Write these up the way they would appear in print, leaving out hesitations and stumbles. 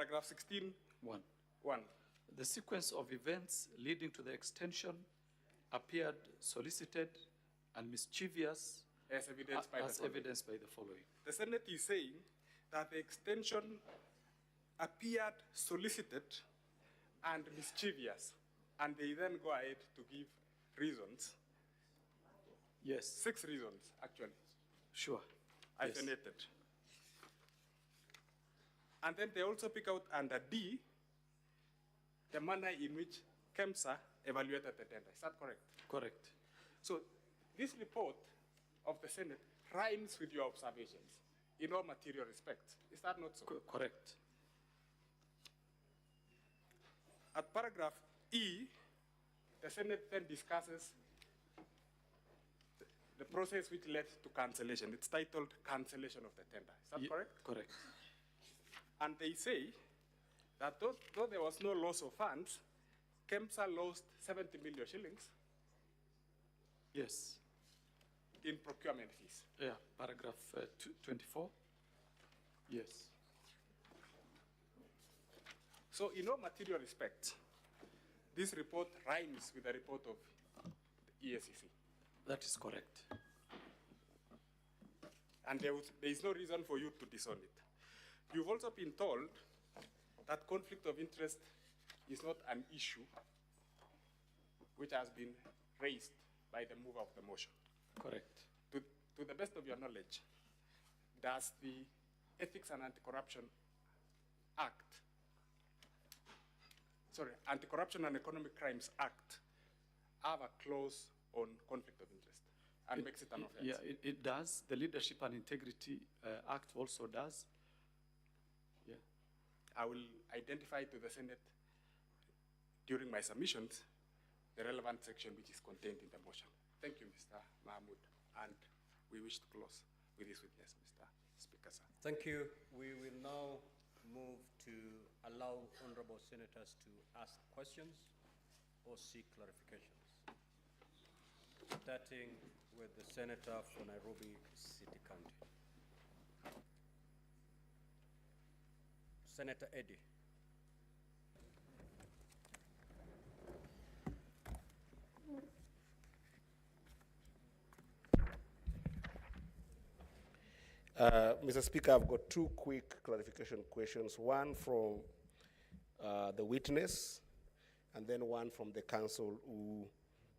paragraph 16. 1. The sequence of events leading to the extension appeared solicited and mischievous As evidenced by the following. The Senate is saying that the extension appeared solicited and mischievous, and they then go ahead to give reasons. Yes. 6 reasons, actually. Sure. Hyphenated. Yes. And then they also pick out under D, the manner in which KEMSA evaluated the tender. Is that correct? Correct. So this report of the Senate rhymes with your observations in all material respects. Is that not so? Correct. At paragraph E, the Senate then discusses the process which led to cancellation. It's titled cancellation of the tender. Is that correct? Correct. And they say that though there was no loss of funds, KEMSA lost 70 million shillings. Yes. In procurement fees. Yeah, paragraph 24. Yes. So in no material respect, this report rhymes with the report of the EACC. That is correct. And there is no reason for you to disown it. You've also been told that conflict of interest is not an issue which has been raised by the mover of the motion. Correct. To the best of your knowledge, does the Ethics and Anti-Corruption Act, Anti-Corruption and Economic Crimes Act, have a clause on conflict of interest and makes it an offense? Yeah, it does. The Leadership and Integrity Act also does. Yeah. I will identify to the Senate during my submissions the relevant section which is contained in the motion. Thank you, Mr. Mahmoud. And we wish to close with this witness, Mr. Speaker, sir. Thank you. We will now move to allow honorable senators to ask questions or seek clarifications. Starting with the senator for Nairobi City County. Senator Eddy. Mr. Speaker, I've got 2 quick clarification questions, one from the witness and then one from the counsel who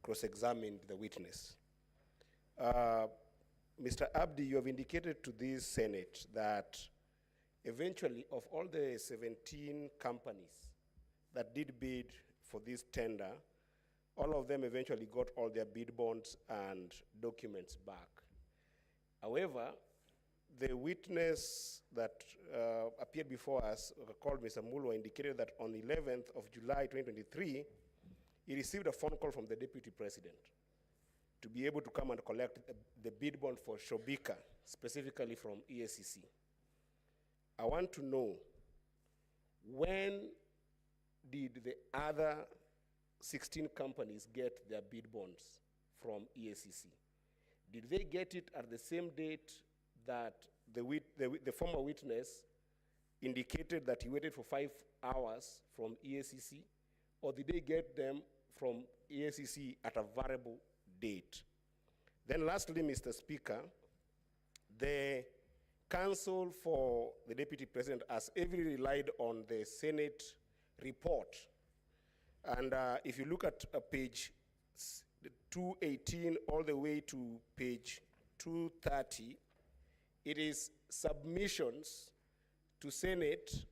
cross-examined the witness. Mr. Abdi, you have indicated to this Senate that eventually of all the 17 companies that did bid for this tender, all of them eventually got all their bid bonds and documents back. However, the witness that appeared before us, called Mr. Mulwa, indicated that on the 11th of July 2023, he received a phone call from the Deputy President to be able to come and collect the bid bond for Shobika, specifically from EACC. I want to know, when did the other 16 companies get their bid bonds from EACC? Did they get it at the same date that the former witness indicated that he waited for 5 hours from EACC, or did they get them from EACC at a variable date? Then lastly, Mr. Speaker, the counsel for the Deputy President has heavily relied on the Senate report. And if you look at page 218 all the way to page 230, it is submissions to Senate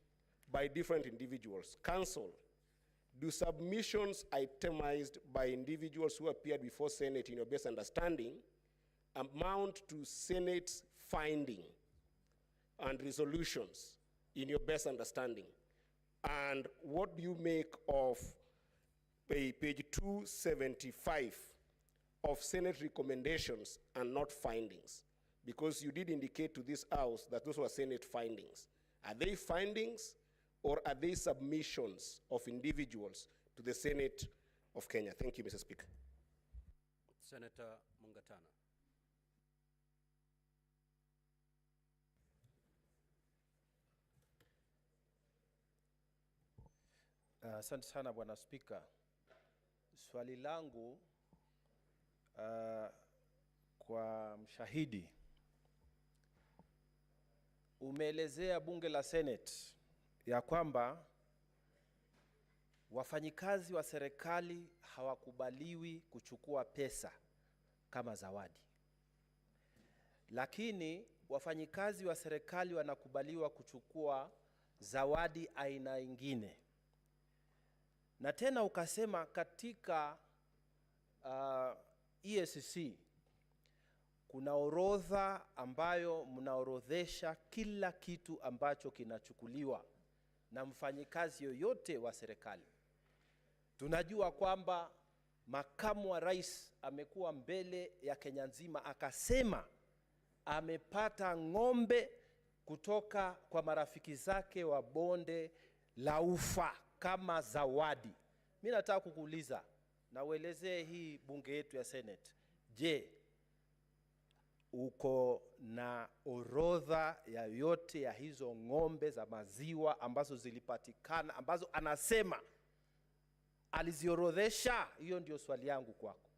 by different individuals. Counsel, do submissions itemized by individuals who appeared before Senate in your best understanding amount to Senate's finding and resolutions in your best understanding? And what do you make of page 275 of Senate recommendations and not findings? Because you did indicate to this House that those were Senate findings. Are they findings or are they submissions of individuals to the Senate of Kenya? Thank you, Mr. Speaker. Senator Mungatana. Asante sana Bwana Spika. Swali langu kwa mshahidi. Umeelezea bunge la Senate ya kwamba wafanyikazi wa serikali hawakubaliwi kuchukua pesa kama zawadi. Lakini wafanyikazi wa serikali wanakubaliwa kuchukua zawadi aina ingine. Na tena ukasema katika EACC kuna orodha ambayo mnaorodhesha kila kitu ambacho kinachukuliwa na mfanyikazi yoyote wa serikali. Tunajua kwamba makamu wa rais amekuwa mbele ya Kenya nzima akasema amepata ng'ombe kutoka kwa marafiki zake wa bonde la Ufa kama zawadi. Mimi nataka kukuuliza na uelezee hii bunge yetu ya Senate. Je, uko na orodha ya yote ya hizo ng'ombe za maziwa ambazo zilipatikana, ambazo anasema aliziorodhesha? Hiyo ndio swali yangu kwako.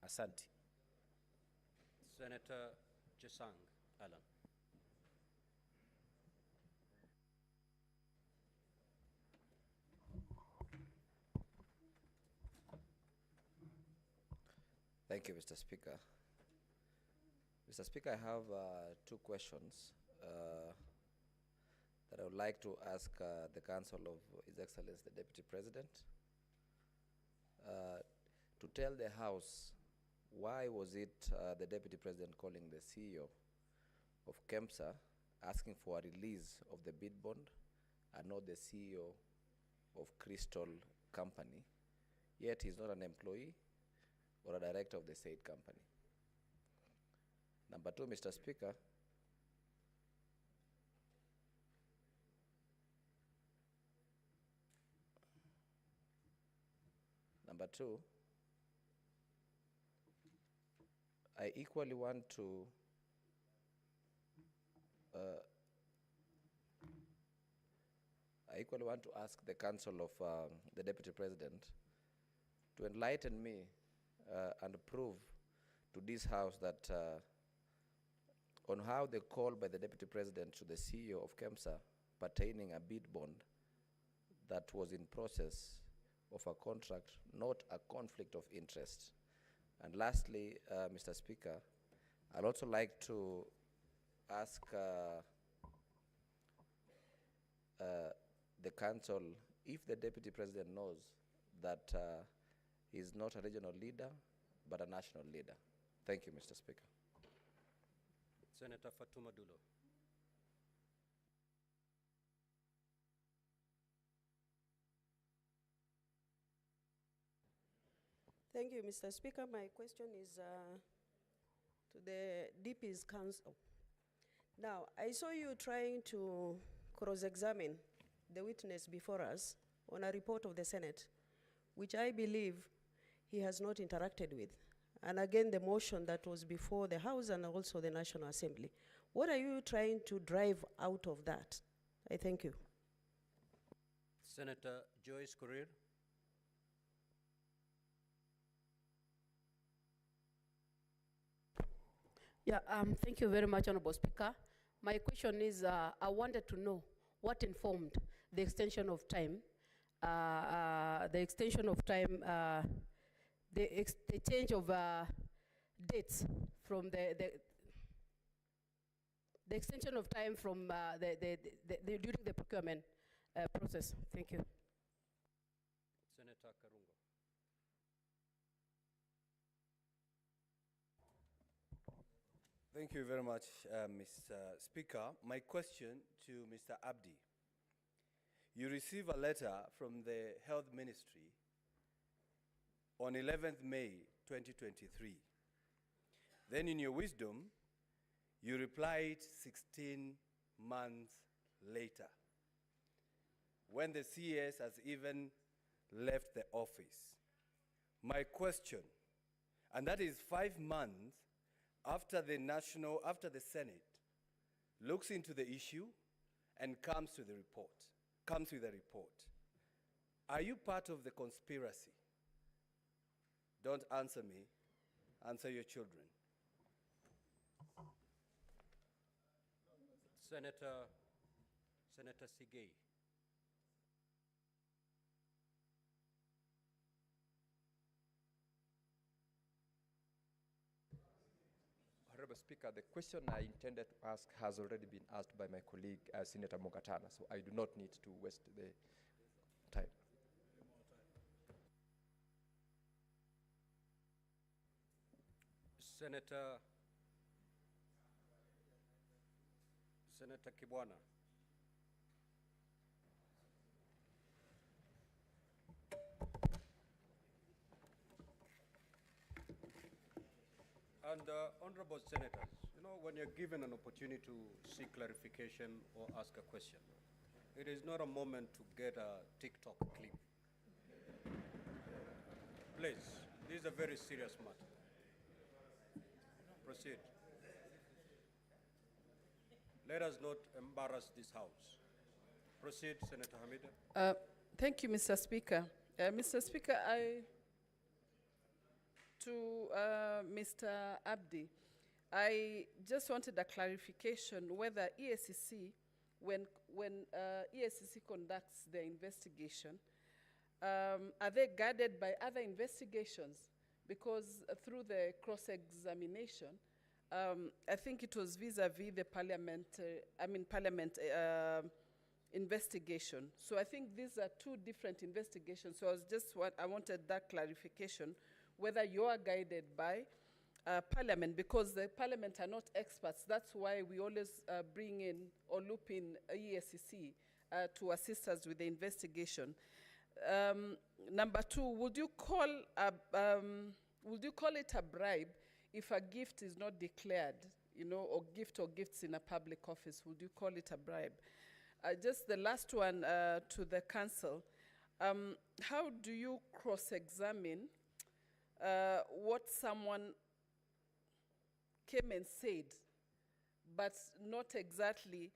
Asante. Senator Jesang Alan. Thank you, Mr. Speaker. Mr. Speaker, I have two questions that I would like to ask the Council of His Excellency the Deputy President to tell the House why was it the Deputy President calling the CEO of KEMSA asking for a release of the bid bond and not the CEO of Crystal Company, yet he's not an employee or a director of the said company. Number two, Mr. Speaker, number two, I equally want to ask the Council of the Deputy President to enlighten me and prove to this House that on how the call by the Deputy President to the CEO of KEMSA pertaining a bid bond that was in process of a contract, not a conflict of interest. And lastly, Mr. Speaker, I'd also like to ask the Council if the Deputy President knows that he's not a regional leader, but a national leader. Thank you, Mr. Speaker. Senator Fatuma Dulo. Thank you, Mr. Speaker. My question is to the DP's Council. Now, I saw you trying to cross-examine the witness before us on a report of the Senate, which I believe he has not interacted with. And again, the motion that was before the House and also the National Assembly. What are you trying to drive out of that? I thank you. Senator Joyce Korir. Yeah, thank you very much, Honorable Speaker. My question is, I wanted to know what informed the extension of time, the change of dates from the extension of time from during the procurement process. Thank you. Senator Karungo. Thank you very much, Mr. Speaker. My question to Mr. Abdi. You receive a letter from the Health Ministry on 11th May 2023. Then in your wisdom, you replied 16 months later, when the CS has even left the office. My question, and that is 5 months after the Senate looks into the issue and comes with a report. Are you part of the conspiracy? Don't answer me, answer your children. Senator Sigay. Honorable Speaker, the question I intended to ask has already been asked by my colleague, Senator Mogatana, so I do not need to waste the time. Senator Kibwana. And honorable senators, you know, when you're given an opportunity to seek clarification or ask a question, it is not a moment to get a TikTok clip. Please, this is a very serious matter. Proceed. Let us not embarrass this House. Proceed, Senator Hamida. Thank you, Mr. Speaker. Mr. Speaker, to Mr. Abdi, I just wanted a clarification whether EACC, when EACC conducts their investigation, are they guided by other investigations? Because through the cross-examination, I think it was vis-a-vis the parliament investigation. So I think these are two different investigations. So I wanted that clarification, whether you are guided by Parliament, because the Parliament are not experts. That's why we always bring in or loop in EACC to assist us with the investigation. Number two, would you call it a bribe if a gift is not declared, you know, or gifts in a public office? Would you call it a bribe? Just the last one to the council. How do you cross-examine what someone came and said, but not exactly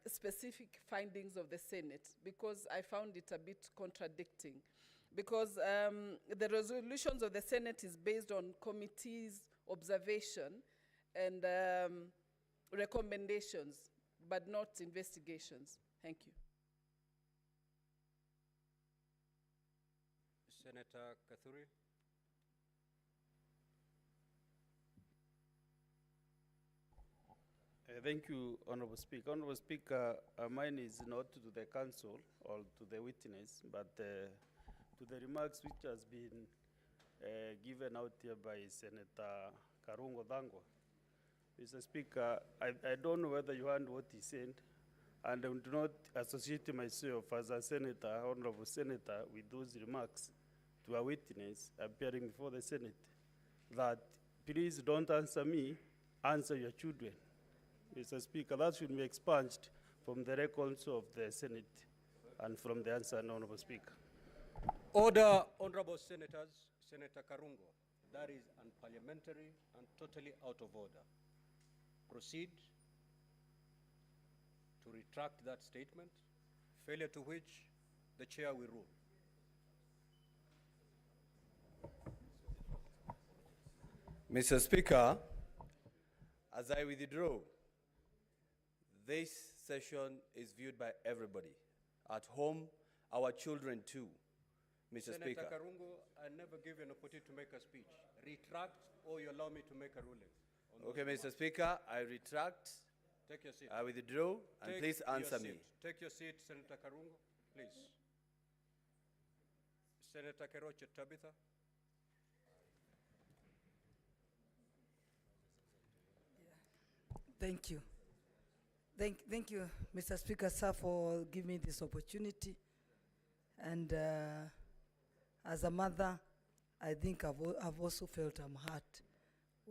specific findings of the Senate? Because I found it a bit contradicting. Because the resolutions of the Senate is based on committees' observation and recommendations, but not investigations. Thank you. Senator Kathuri. Thank you, Honorable Speaker. Honorable Speaker, mine is not to the council or to the witness, but to the remarks which has been given out here by Senator Karungo Dhangwa. Mr. Speaker, I don't know whether you heard what he said, and I do not associate myself as a senator, honorable senator, with those remarks to a witness appearing before the Senate, that please don't answer me, answer your children. Mr. Speaker, that should be expunged from the records of the Senate and from the answer, Honorable Speaker. Order, honorable senators. Senator Karungo, that is unparliamentary and totally out of order. Proceed to retract that statement, failure to which the chair will rule. Mr. Speaker, as I withdraw, this session is viewed by everybody. At home, our children too, Mr. Speaker. Senator Karungo, I never give you an opportunity to make a speech. Retract or you allow me to make a ruling. Okay, Mr. Speaker, I retract. Take your seat. I withdraw, and please answer me. Take your seat, Senator Karungo, please. Senator Keroche Tabitha. Thank you. Thank you, Mr. Speaker, sir, for giving me this opportunity. And as a mother, I think I've also felt I'm hurt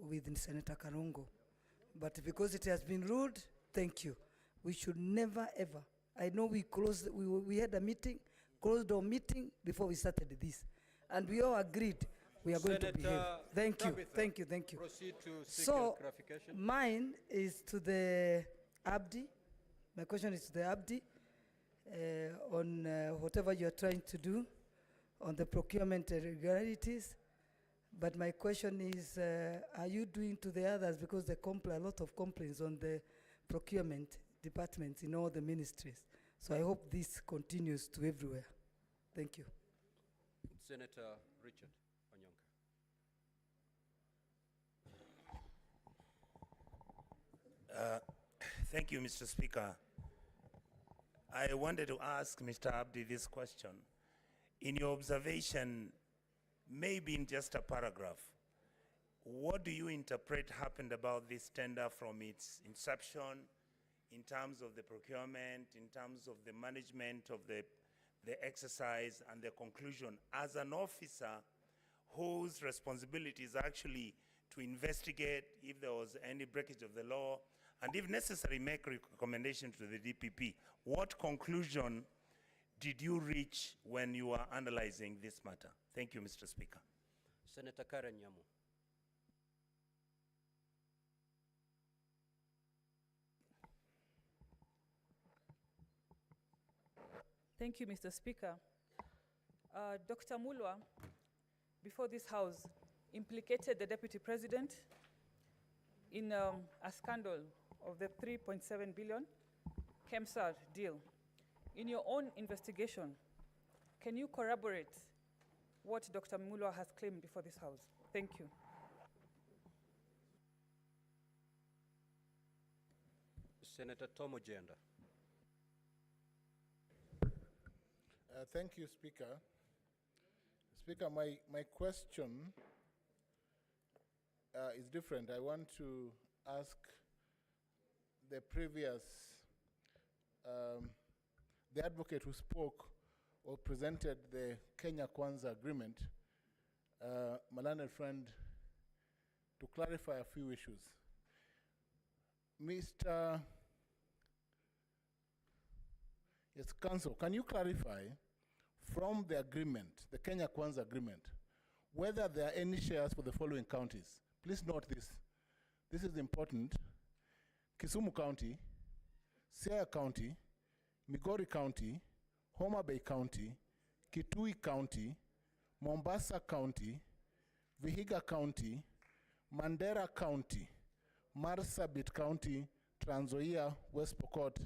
with Senator Karungo. But because it has been ruled, thank you. We should never, ever. I know we had a meeting, closed our meeting before we started this. And we all agreed we are going to behave. Thank you, thank you, thank you. Proceed to seek so, clarification. mine is to the Abdi. My question is to the Abdi. on whatever you are trying to do on the procurement irregularities. But my question is, are you doing to the others, because there are a lot of complaints on the procurement departments in all the ministries. So I hope this continues to everywhere. Thank you. Senator Richard Onyonka. Thank you, Mr. Speaker. I wanted to ask Mr. Abdi this question. In your observation, maybe in just a paragraph, what do you interpret happened about this tender from its inception, in terms of the procurement, in terms of the management of the exercise and the conclusion, as an officer whose responsibility is actually to investigate if there was any breakage of the law, and if necessary, make recommendations to the DPP. What conclusion did you reach when you were analyzing this matter? Thank you, Mr. Speaker. Senator Karen Nyamu. Thank you, Mr. Speaker. Dr. Mulwa, before this House, implicated the Deputy President in a scandal of the 3.7 billion KEMSA deal. In your own investigation, can you corroborate what Dr. Mulwa has claimed before this House? Thank you. Senator Tom Ojenda. Thank you, Speaker. Speaker, my question is different. I want to ask the previous, the advocate who spoke or presented the Kenya Kwanza agreement, my learned friend, to clarify a few issues. Mr. Yes, Council, can you clarify from the agreement, the Kenya Kwanza agreement, whether there are any shares for the following counties? Please note this. This is important. Kisumu County, Siaya County, Migori County, Homa Bay County, Kitui County, Mombasa County, Vihiga County, Mandera County, Marsabit County, Trans Nzoia, West Pokot,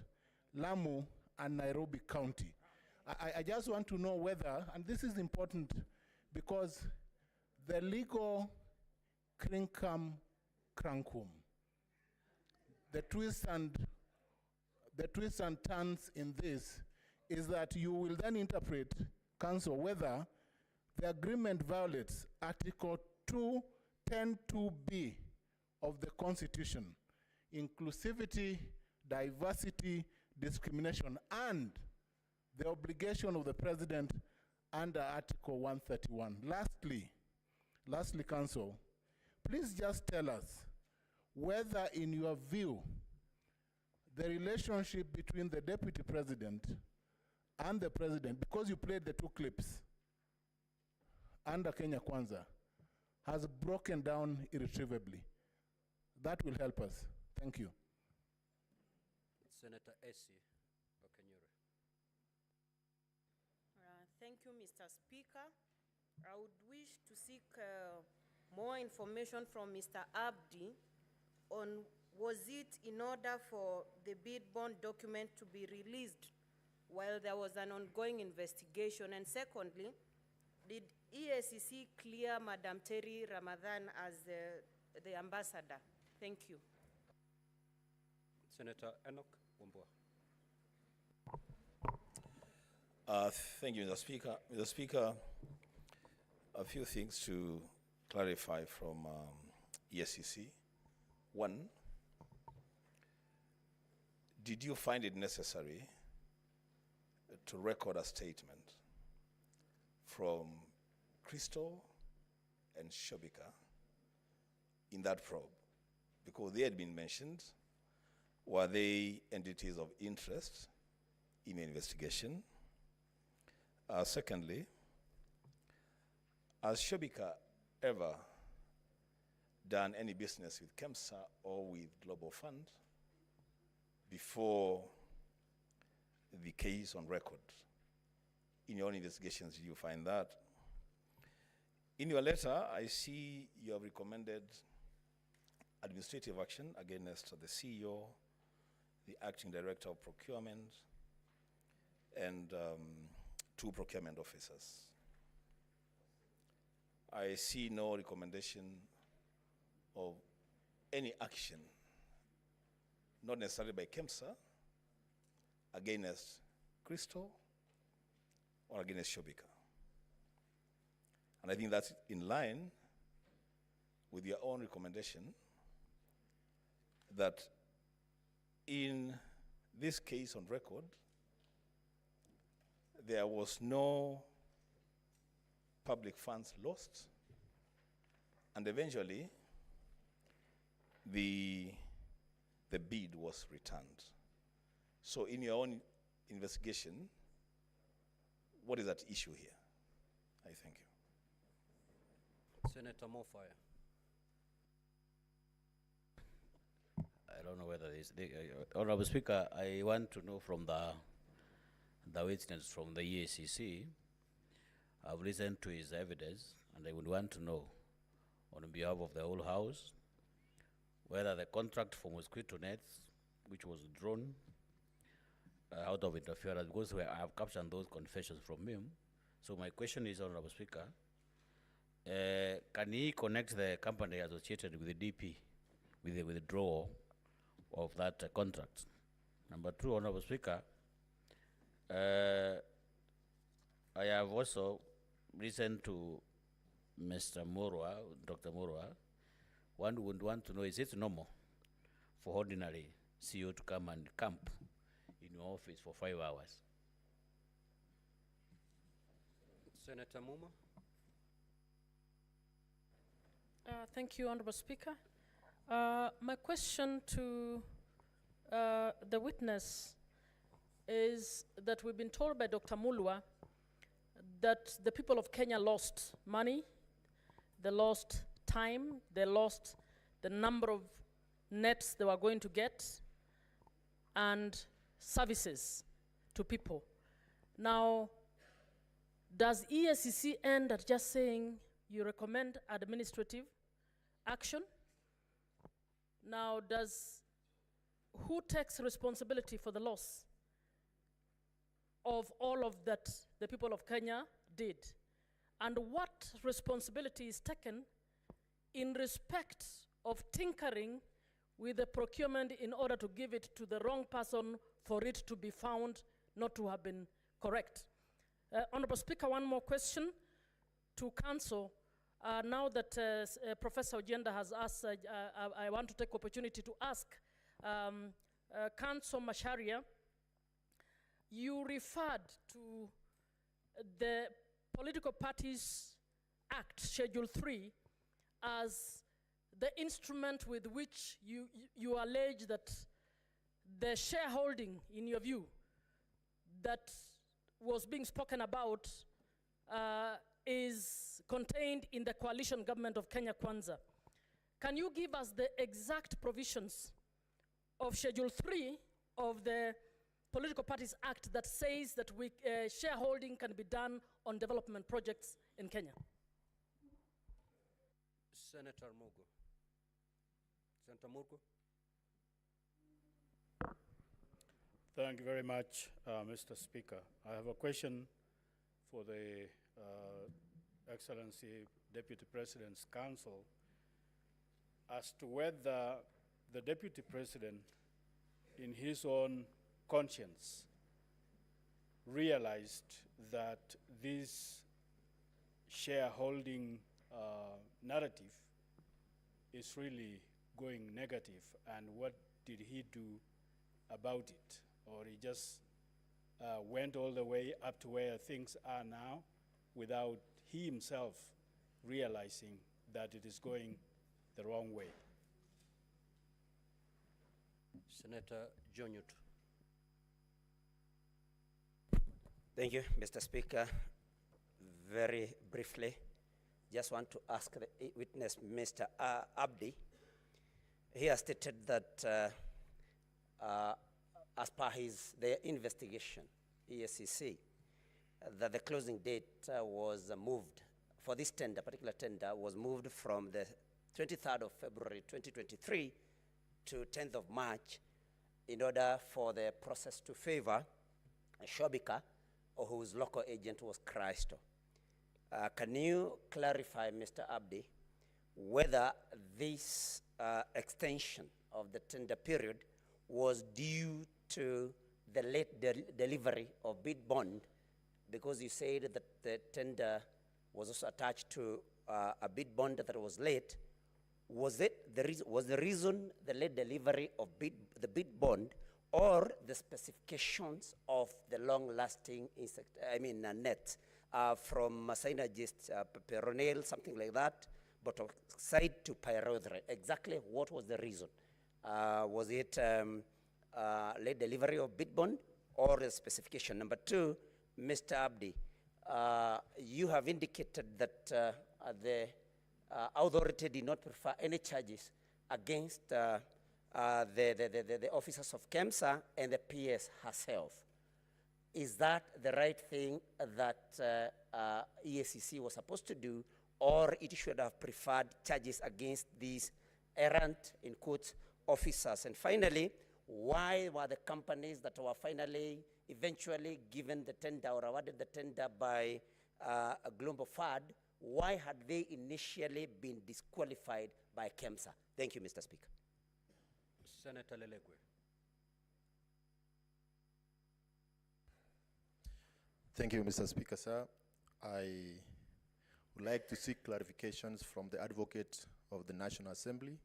Lamu, and Nairobi County. I just want to know whether, and this is important because the legal crinkum crankum, the twists and turns in this is that you will then interpret, Council, whether the agreement violates Article 210(2)(b) of the Constitution, inclusivity, diversity, discrimination, and the obligation of the President under Article 131. Lastly, Council, please just tell us whether, in your view, the relationship between the Deputy President and the President, because you played the two clips under Kenya Kwanza, has broken down irretrievably. That will help us. Thank you. Senator Essie Okenyere. Thank you, Mr. Speaker. I would wish to seek more information from Mr. Abdi on, was it in order for the bid bond document to be released while there was an ongoing investigation? And secondly, did EACC clear Madam Terry Ramadan as the ambassador? Thank you. Senator Enoch Wambua. Thank you, Mr. Speaker. Mr. Speaker, a few things to clarify from EACC. One, did you find it necessary to record a statement from Crystal and Shobika in that probe? Because they had been mentioned. Were they entities of interest in the investigation? Secondly, has Shobika ever done any business with KEMSA or with Global Fund before the case on record. In your own investigations, you find that. In your letter, I see you have recommended administrative action against the CEO, the acting director of procurement, and 2 procurement officers. I see no recommendation of any action, not necessarily by KEMSA, against Crystal or against Shobika. And I think that's in line with your own recommendation that in this case on record, there was no public funds lost, and eventually the bid was returned. So in your own investigation, what is at issue here? I thank you. Senator Mofaya. I don't know whether this, Honorable Speaker, I want to know from the witness from the EACC. I've listened to his evidence, and I would want to know, on behalf of the whole House, whether the contract for mosquito nets, which was drawn out of interference, because I have captured those confessions from him. So my question is, Honorable Speaker, can he connect the company associated with the DP, with the withdrawal of that contract? Number 2, Honorable Speaker, I have also listened to Mr. Murwa, Dr. Murwa. One would want to know, is it normal for ordinary CEO to come and camp in your office for 5 hours? Senator Muma. Thank you, Honorable Speaker. My question to the witness is that we've been told by Dr. Mulwa that the people of Kenya lost money, they lost time, they lost the number of nets they were going to get, and services to people. Now, does EACC end at just saying you recommend administrative action? Now, who takes responsibility for the loss of all of that the people of Kenya did? And what responsibility is taken in respect of tinkering with the procurement in order to give it to the wrong person for it to be found not to have been correct? Honorable Speaker, one more question to Council. Now that Professor Ojenda has asked, I want to take opportunity to ask Council Macharia, you referred to the Political Parties Act, Schedule 3, as the instrument with which you allege that the shareholding, in your view, that was being spoken about is contained in the coalition government of Kenya Kwanza. Can you give us the exact provisions of Schedule 3 of the Political Parties Act that says that shareholding can be done on development projects in Kenya? Senator Mugu. Senator Mugu. Thank you very much, Mr. Speaker. I have a question for the Excellency Deputy President's Counsel as to whether the Deputy President, in his own conscience, realized that this shareholding narrative is really going negative, and what did he do about it? Or he just went all the way up to where things are now without he himself realizing that it is going the wrong way? Senator Jonyut. Thank you, Mr. Speaker. Very briefly, just want to ask the witness, Mr. Abdi. He has stated that as per their investigation, ESCC, that the closing date was moved for this tender, particular tender, was moved from the 23rd of February 2023 to 10th of March in order for the process to favor Shobika, or whose local agent was Christo. Can you clarify, Mr. Abdi, whether this extension of the tender period was due to the late delivery of bid bond, because you said that the tender was also attached to a bid bond that was late? Was the reason the late delivery of the bid bond, or the specifications of the long-lasting net from synergist peronale, something like that, but oxide to pyrethroid? Exactly what was the reason? Was it late delivery of bid bond or the specification? Number two, Mr. Abdi, you have indicated that the authority did not prefer any charges against the officers of KEMSA and the PS herself. Is that the right thing that EACC was supposed to do, or it should have preferred charges against these errant, in quotes, officers? And finally, why were the companies that were eventually given the tender or awarded the tender by Global FAD, why had they initially been disqualified by KEMSA? Thank you, Mr. Speaker. Senator Lelegwe. Thank you, Mr. Speaker, sir. I would like to seek clarifications from the Advocate of the National Assembly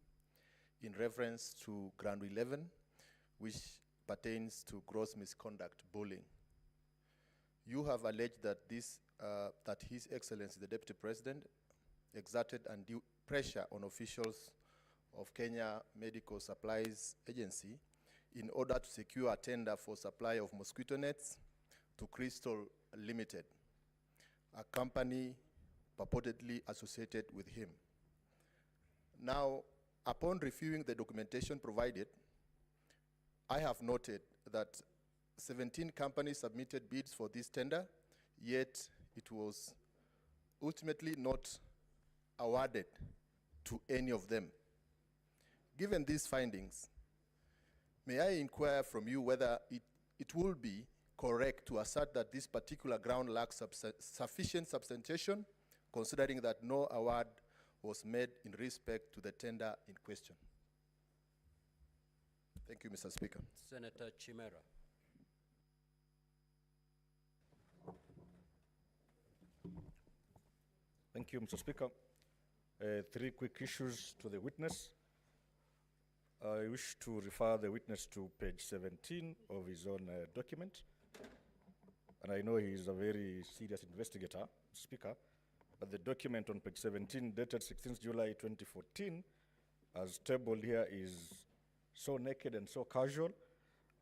in reference to Ground 11, which pertains to gross misconduct bullying. You have alleged that that His Excellency, the Deputy President, exerted undue pressure on officials of Kenya Medical Supplies Agency in order to secure a tender for supply of mosquito nets to Crystal Limited, a company purportedly associated with him. Now, upon reviewing the documentation provided, I have noted that 17 companies submitted bids for this tender, yet it was ultimately not awarded to any of them. Given these findings, may I inquire from you whether it will be correct to assert that this particular ground lacks sufficient substantiation, considering that no award was made in respect to the tender in question? Thank you, Mr. Speaker. Senator Chimera. Thank you, Mr. Speaker. Three quick issues to the witness. I wish to refer the witness to page 17 of his own document. And I know he is a very serious investigator, Speaker, but the document on page 17, dated 16th July 2014, as tabled here, is so naked and so casual,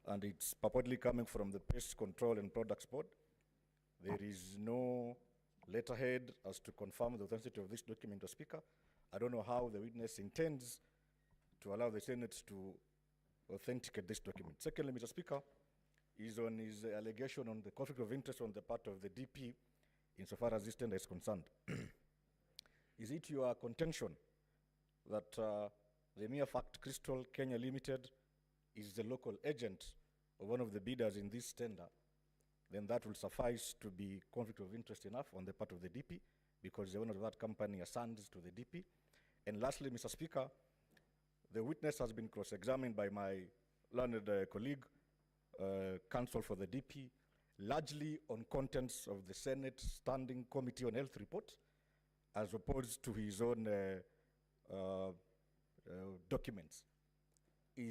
and it's purportedly coming from the Pest Control and Products Board. There is no letterhead as to confirm the authenticity of this document, Mr. Speaker. I don't know how the witness intends to allow the Senate to authenticate this document. Secondly, Mr. Speaker, is on his allegation on the conflict of interest on the part of the DP insofar as this tender is concerned. Is it your contention that the mere fact Crystal Kenya Limited is the local agent of one of the bidders in this tender, then that will suffice to be conflict of interest enough on the part of the DP, because the owner of that company assigns to the DP? And lastly, Mr. Speaker, the witness has been cross-examined by my learned colleague, counsel for the DP, largely on contents of the Senate Standing Committee on Health report, as opposed to his own documents. Do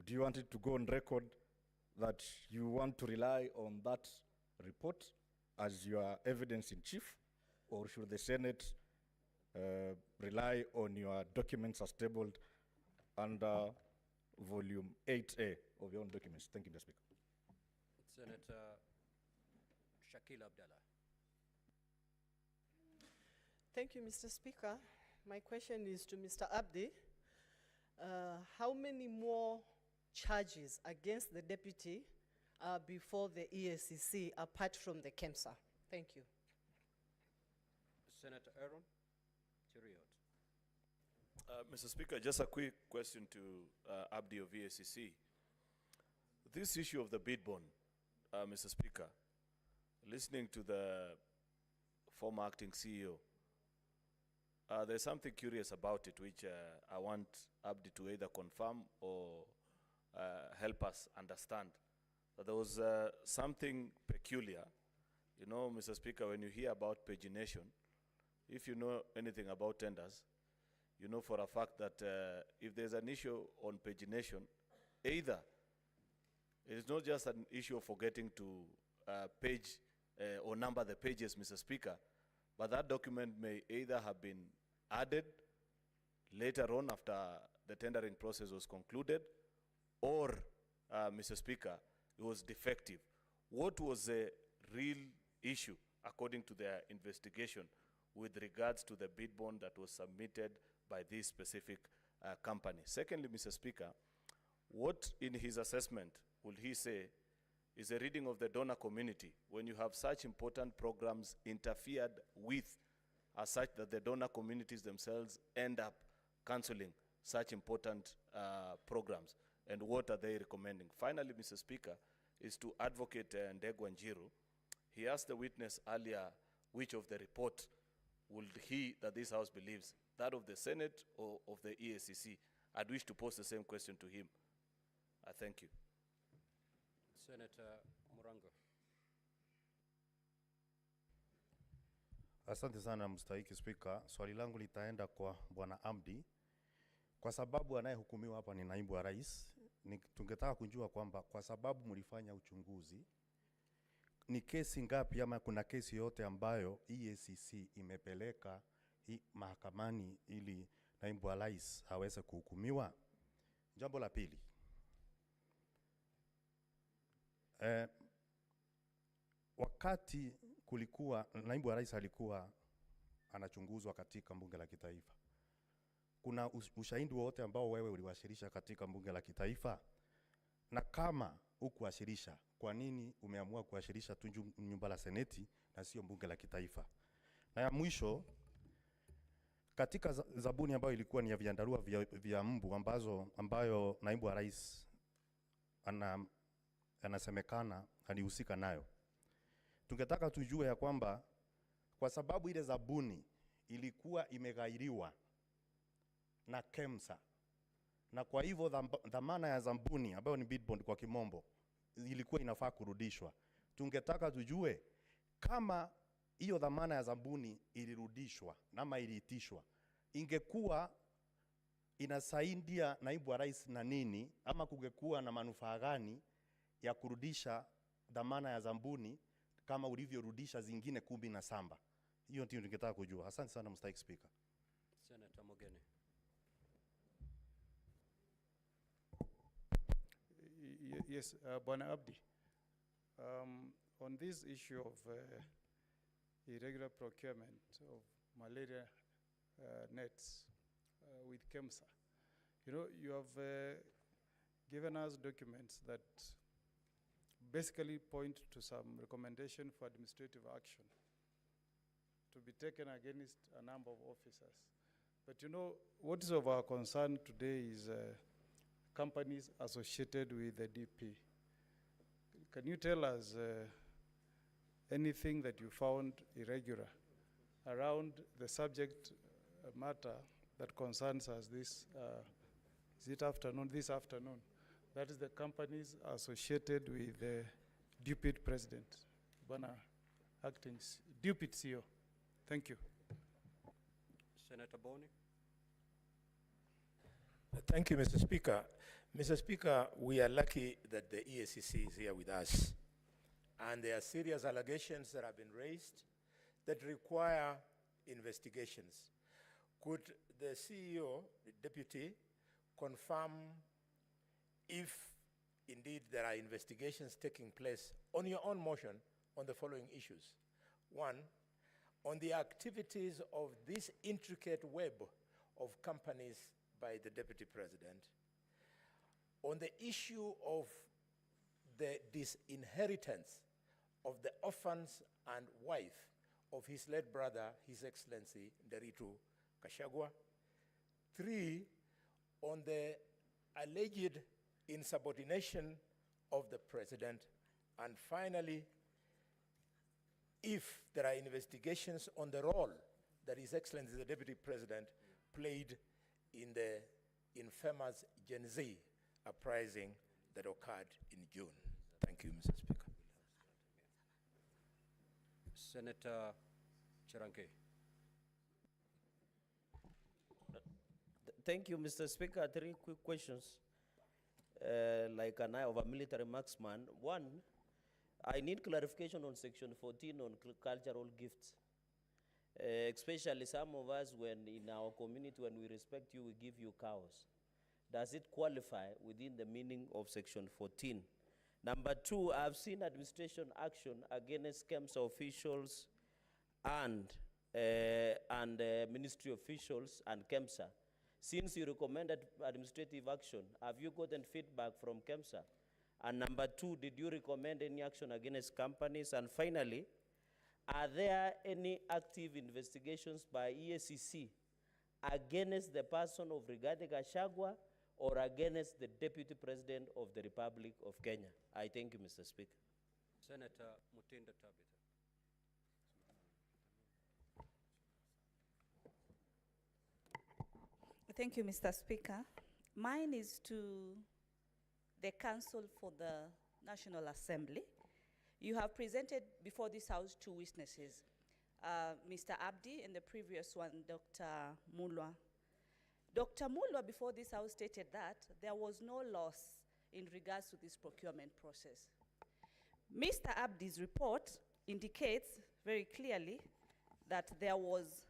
you want it to go on record that you want to rely on that report as your evidence in chief, or should the Senate rely on your documents as tabled under volume 8A of your own documents? Thank you, Mr. Speaker. Senator Shakil Abdallah. Thank you, Mr. Speaker. My question is to Mr. Abdi. How many more charges against the deputy before the EACC apart from the KEMSA? Thank you. Senator Aaron Cheriot. Mr. Speaker, just a quick question to Abdi of EACC. This issue of the bid bond, Mr. Speaker, listening to the former acting CEO, there's something curious about it which I want Abdi to either confirm or help us understand. That there was something peculiar. You know, Mr. Speaker, when you hear about pagination, if you know anything about tenders, you know for a fact that if there's an issue on pagination, either it is not just an issue of forgetting to page or number the pages, Mr. Speaker, but that document may either have been added later on after the tendering process was concluded, or, Mr. Speaker, it was defective. What was the real issue, according to their investigation, with regards to the bid bond that was submitted by this specific company? Secondly, Mr. Speaker, what in his assessment would he say is the reading of the donor community when you have such important programs interfered with as such that the donor communities themselves end up cancelling such important programs? And what are they recommending? Finally, Mr. Speaker, is to Advocate Ndegwa Njiru. He asked the witness earlier which of the report would he, that this House believes, that of the Senate or of the EACC. I'd wish to pose the same question to him. I thank you. Senator Murango. Asante sana mstahiki Spika. Swali langu litaenda kwa Bwana Abdi. Kwa sababu anayehukumiwa hapa ni naibu wa rais, tungetaka kujua kwamba kwa sababu mlifanya uchunguzi, ni kesi ngapi ama kuna kesi yote ambayo EACC imepeleka mahakamani ili naibu wa rais aweze kuhukumiwa? Jambo la pili, wakati kulikuwa naibu wa rais alikuwa anachunguzwa katika bunge la kitaifa, kuna ushahidi wote ambao wewe uliwasilisha katika bunge la kitaifa? Na kama hukuwasilisha, kwa nini umeamua kuwasilisha tu nyumba la seneti na sio bunge la kitaifa? Na ya mwisho, katika zabuni ambayo ilikuwa ni ya viandarua vya mbu ambayo naibu wa rais anasemekana alihusika nayo, tungetaka tujue ya kwamba kwa sababu ile zabuni ilikuwa imeghairiwa na KEMSA, na kwa hivyo dhamana ya zabuni ambayo ni bid bond kwa kimombo ilikuwa inafaa kurudishwa, tungetaka tujue kama hiyo dhamana ya zabuni ilirudishwa ama iliitishwa, ingekuwa inasaidia naibu wa rais na nini, ama kungekuwa na manufaa gani ya kurudisha dhamana ya zabuni kama ulivyorudisha zingine 17? Hiyo ndio tungetaka kujua. Asante sana mstahiki Speaker. Senator Mogeni. Yes, Bwana Abdi, on this issue of irregular procurement of malaria nets with KEMSA, you know, you have given us documents that basically point to some recommendation for administrative action to be taken against a number of officers. But you know, what is of our concern today is companies associated with the DP. Can you tell us anything that you found irregular around the subject matter that concerns us this afternoon? That is the companies associated with the deputy president, Bwana acting deputy CEO. Thank you. Senator Boni. Thank you, Mr. Speaker. Mr. Speaker, we are lucky that the EACC is here with us. And there are serious allegations that have been raised that require investigations. Could the CEO, the deputy, confirm if indeed there are investigations taking place on your own motion on the following issues? One, on the activities of this intricate web of companies by the Deputy President. on the issue of the disinheritance of the orphans and wife of his late brother, His Excellency Nderitu Gachagua. 3, on the alleged insubordination of the president. And finally, if there are investigations on the role that His Excellency the Deputy President played in the infamous Gen Z uprising that occurred in June. Thank you, Mr. Speaker. Senator Cheranke. Thank you, Mr. Speaker. 3 quick questions. Like an eye of a military marksman. 1, I need clarification on Section 14 on cultural gifts. Especially some of us, when in our community, when we respect you, we give you cows. Does it qualify within the meaning of Section 14? Number 2, I've seen administration action against KEMSA officials and ministry officials and KEMSA. Since you recommended administrative action, have you gotten feedback from KEMSA? And number 2, did you recommend any action against companies? And finally, are there any active investigations by EACC against the person of Rigathi Gachagua or against the Deputy President of the Republic of Kenya? I thank you, Mr. Speaker. Senator Mutinda Tabitha. Thank you, Mr. Speaker. Mine is to the Council for the National Assembly. You have presented before this House 2 witnesses, Mr. Abdi and the previous one, Dr. Mulwa. Dr. Mulwa before this House stated that there was no loss in regards to this procurement process. Mr. Abdi's report indicates very clearly that there was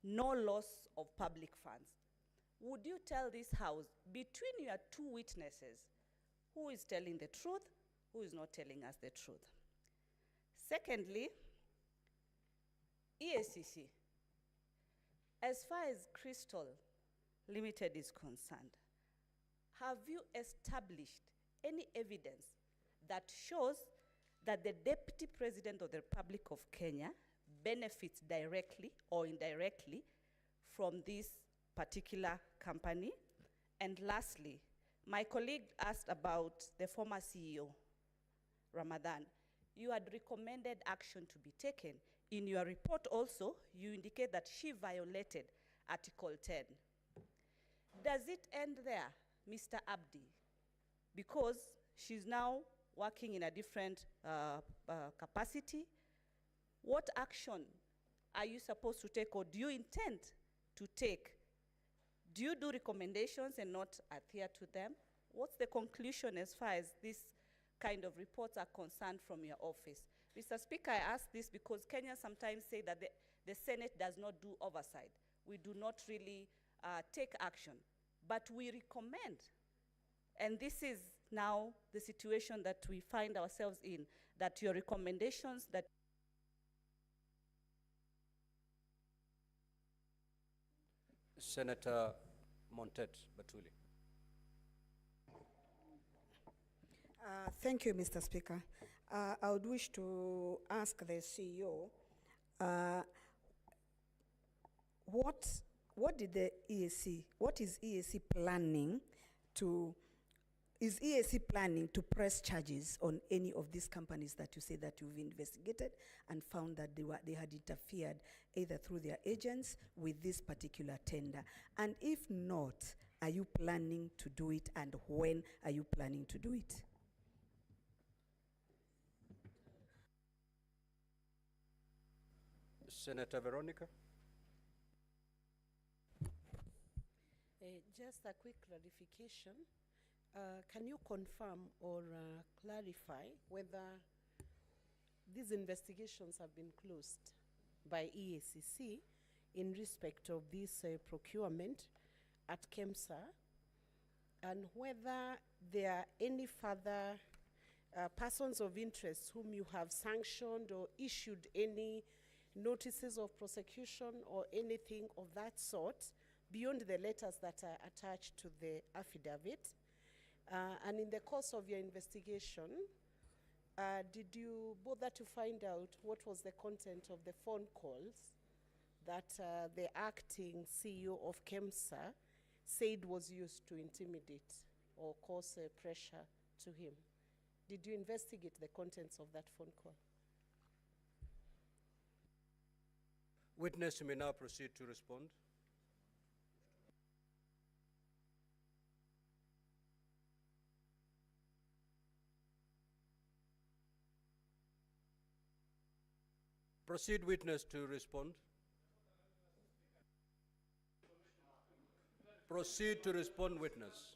no loss of public funds. Would you tell this House, between your 2 witnesses, who is telling the truth, who is not telling us the truth? Secondly, EACC, as far as Crystal Limited is concerned, have you established any evidence that shows that the Deputy President of the Republic of Kenya benefits directly or indirectly from this particular company? And lastly, my colleague asked about the former CEO, Ramadan. You had recommended action to be taken. In your report also, you indicate that she violated Article 10. Does it end there, Mr. Abdi? Because she's now working in a different capacity. What action are you supposed to take, or do you intend to take? Do you do recommendations and not adhere to them? What's the conclusion as far as this kind of reports are concerned from your office? Mr. Speaker, I ask this because Kenyans sometimes say that the Senate does not do oversight. We do not really take action, but we recommend. And this is now the situation that we find ourselves in, that your recommendations that Senator Montet Batuli. Thank you, Mr. Speaker. I would wish to ask the CEO, what did the EAC, what is EAC planning to, is EAC planning to press charges on any of these companies that you say that you've investigated and found that they had interfered either through their agents with this particular tender? And if not, are you planning to do it, and when are you planning to do it? Senator Veronica. Just a quick clarification. Can you confirm or clarify whether these investigations have been closed by EACC in respect of this procurement at KEMSA, and whether there are any further persons of interest whom you have sanctioned or issued any notices of prosecution or anything of that sort beyond the letters that are attached to the affidavit? And in the course of your investigation, did you bother to find out what was the content of the phone calls that the acting CEO of KEMSA said was used to intimidate or cause pressure to him? Did you investigate the contents of that phone call? Witness, you may now proceed to respond. Proceed, witness, to respond. Proceed to respond, witness.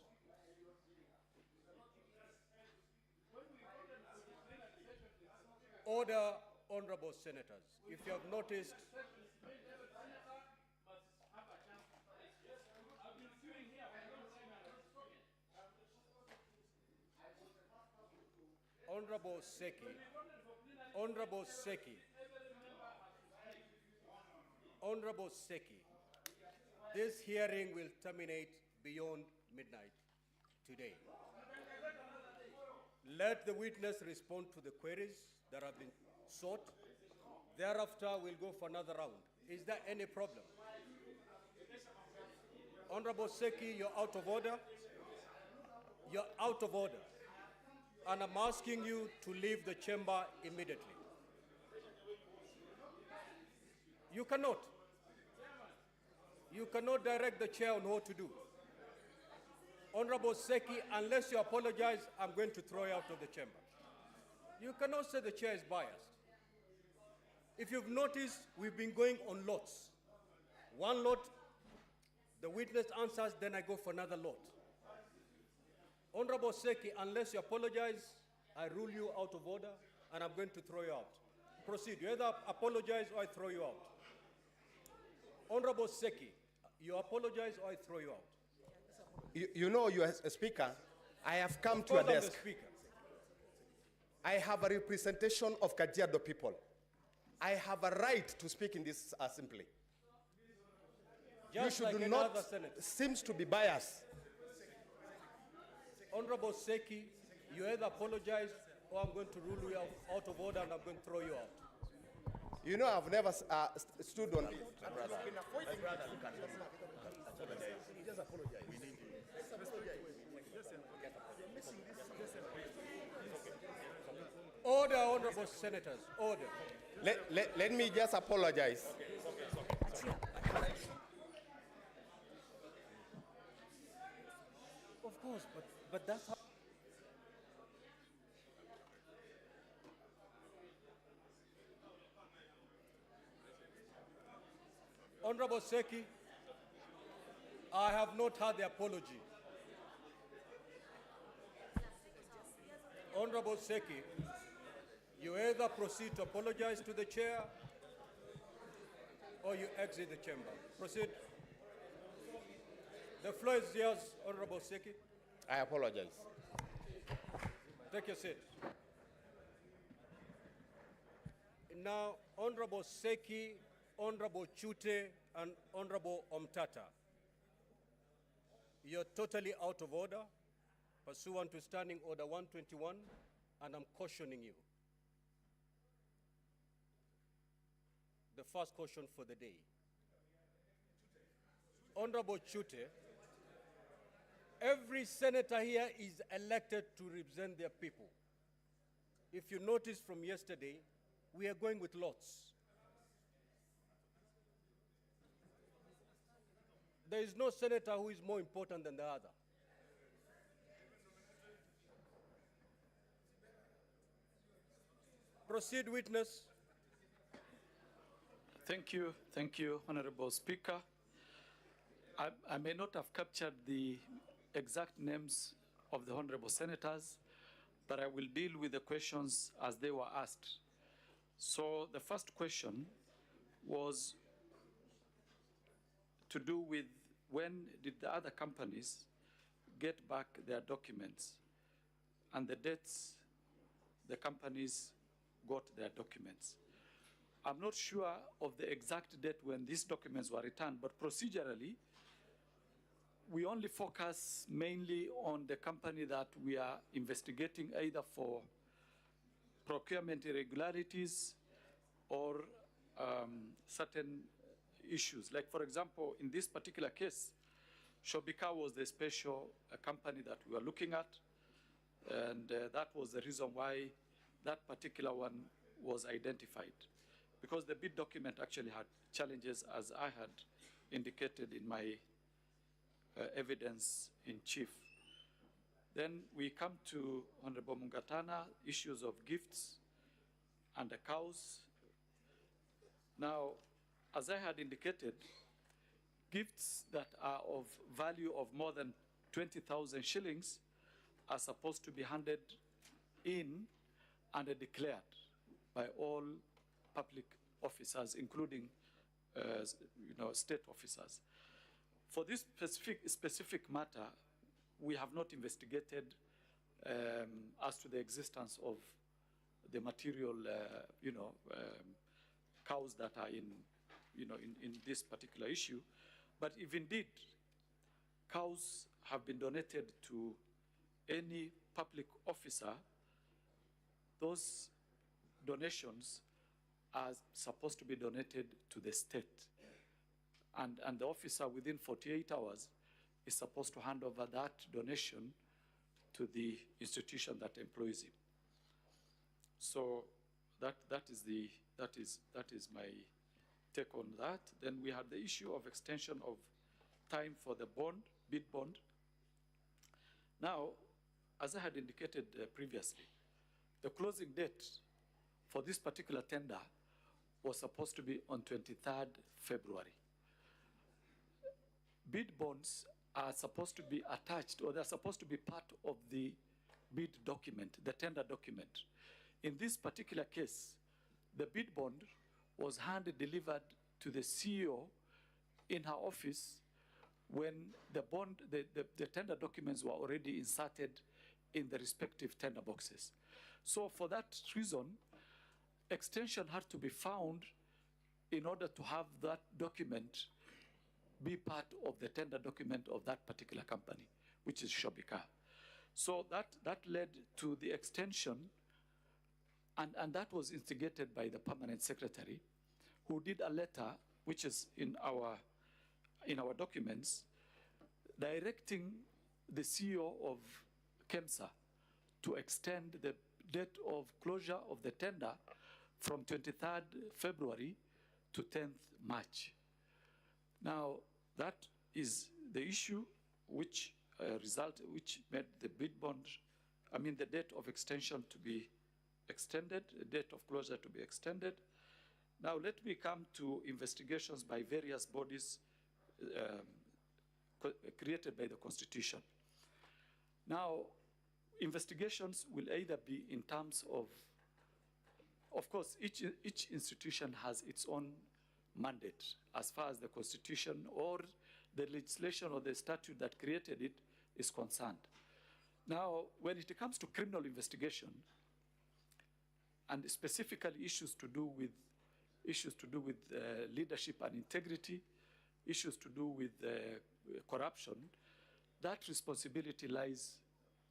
Order, honorable senators. If you have noticed, Honorable Seki, Honorable Seki, Honorable Seki, this hearing will terminate beyond midnight today. Let the witness respond to the queries that have been sought. Thereafter, we'll go for another round. Is there any problem? Honorable Seki, you're out of order. You're out of order. And I'm asking you to leave the chamber immediately. You cannot. You cannot direct the chair on what to do. Honorable Seki, unless you apologize, I'm going to throw you out of the chamber. You cannot say the chair is biased. If you've noticed, we've been going on lots. One lot, the witness answers, then I go for another lot. Honorable Seki, unless you apologize, I rule you out of order, and I'm going to throw you out. Proceed. You either apologize or I throw you out. Honorable Seki, you apologize or I throw you out. You know, you as a speaker, I have come to your I'm desk. the speaker. I have a representation of Kajiado people. I have a right to speak in this assembly. Just you like should another not senator. seems to be biased. Honorable Seki, you either apologize or I'm going to rule you out of order and I'm going to throw you out. You know, I've never stood on. Order, honorable senators, order. Let me just apologize. Of course, but that's how. Honorable Seki, I have not heard the apology. Honorable Seki, you either proceed to apologize to the chair or you exit the chamber. Proceed. The floor is yours, Honorable Seki. I apologize. Take your seat. Now, Honorable Seki, Honorable Chute, and Honorable Omtata, you're totally out of order, pursuant to Standing Order 121, and I'm cautioning you. The first caution for the day. Honorable Chute, every senator here is elected to represent their people. If you notice from yesterday, we are going with lots. There is no senator who is more important than the other. Proceed, witness. Thank you, Honorable Speaker. I may not have captured the exact names of the Honorable Senators, but I will deal with the questions as they were asked. So the first question was to do with when did the other companies get back their documents and the dates the companies got their documents. I'm not sure of the exact date when these documents were returned, but procedurally, we only focus mainly on the company that we are investigating, either for procurement irregularities or certain issues. Like, for example, in this particular case, Shobika was the special company that we were looking at, and that was the reason why that particular one was identified, because the bid document actually had challenges, as I had indicated in my evidence in chief. Then we come to Honorable Mungatana, issues of gifts and the cows. Now, as I had indicated, gifts that are of value of more than 20,000 shillings are supposed to be handed in and declared by all public officers, including state officers. For this specific matter, we have not investigated as to the existence of the material, cows that are in this particular issue. But if indeed cows have been donated to any public officer, those donations are supposed to be donated to the state. And the officer, within 48 hours, is supposed to hand over that donation to the institution that employs him. So that is my take on that. Then we had the issue of extension of time for the bid bond. Now, as I had indicated previously, the closing date for this particular tender was supposed to be on 23rd February. Bid bonds are supposed to be attached, or they're supposed to be part of the bid document, the tender document. In this particular case, the bid bond was hand-delivered to the CEO in her office when the tender documents were already inserted in the respective tender boxes. So for that reason, extension had to be found in order to have that document be part of the tender document of that particular company, which is Shobika. So that led to the extension, and that was instigated by the permanent secretary, who did a letter, which is in our documents, directing the CEO of KEMSA to extend the date of closure of the tender from 23rd February to 10th March. Now, that is the issue which made the bid bond, the date of extension to be extended, the date of closure to be extended. Now, let me come to investigations by various bodies created by the Constitution. Now, investigations will either be in terms of course, each institution has its own mandate as far as the Constitution or the legislation or the statute that created it is concerned. Now, when it comes to criminal investigation, and specifically issues to do with leadership and integrity, issues to do with corruption, that responsibility lies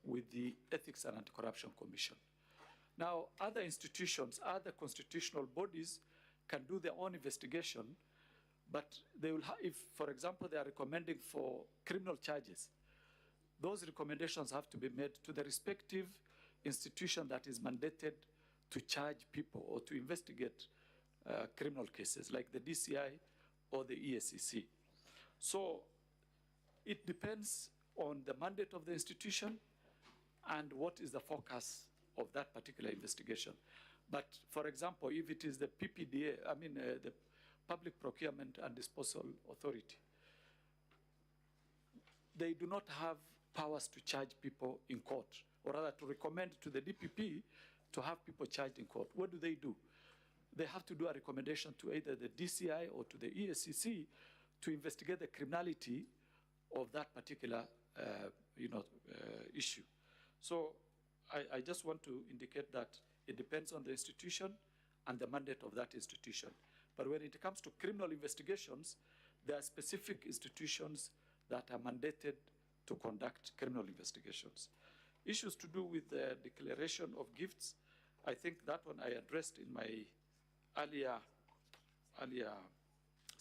with the Ethics and Anti-Corruption Commission. Now, other institutions, other constitutional bodies can do their own investigation, but they will if, for example, they are recommending for criminal charges, those recommendations have to be made to the respective institution that is mandated to charge people or to investigate criminal cases, like the DCI or the ESCC. So it depends on the mandate of the institution and what is the focus of that particular investigation. But for example, if it is the PPDA, the Public Procurement and Disposal Authority, they do not have powers to charge people in court, or rather to recommend to the DPP to have people charged in court. What do? They have to do a recommendation to either the DCI or to the ESCC to investigate the criminality of that particular issue. So I just want to indicate that it depends on the institution and the mandate of that institution. But when it comes to criminal investigations, there are specific institutions that are mandated to conduct criminal investigations. Issues to do with the declaration of gifts, I think that one I addressed in my earlier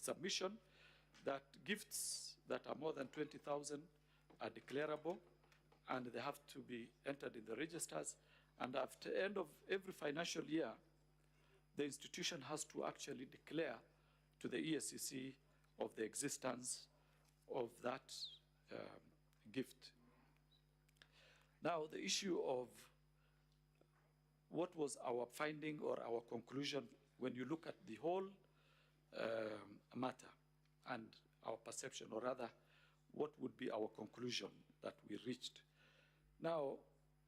submission, that gifts that are more than 20,000 are declarable, and they have to be entered in the registers. And after the end of every financial year, the institution has to actually declare to the ESCC of the existence of that gift. Now, the issue of what was our finding or our conclusion when you look at the whole matter and our perception, or rather, what would be our conclusion that we reached. Now,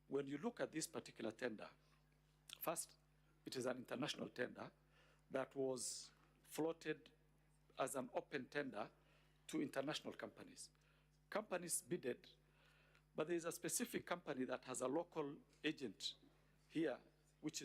when you look at this particular tender, first, it is an international tender that was floated as an open tender to international companies. Companies bidded, but there is a specific company that has a local agent here, which is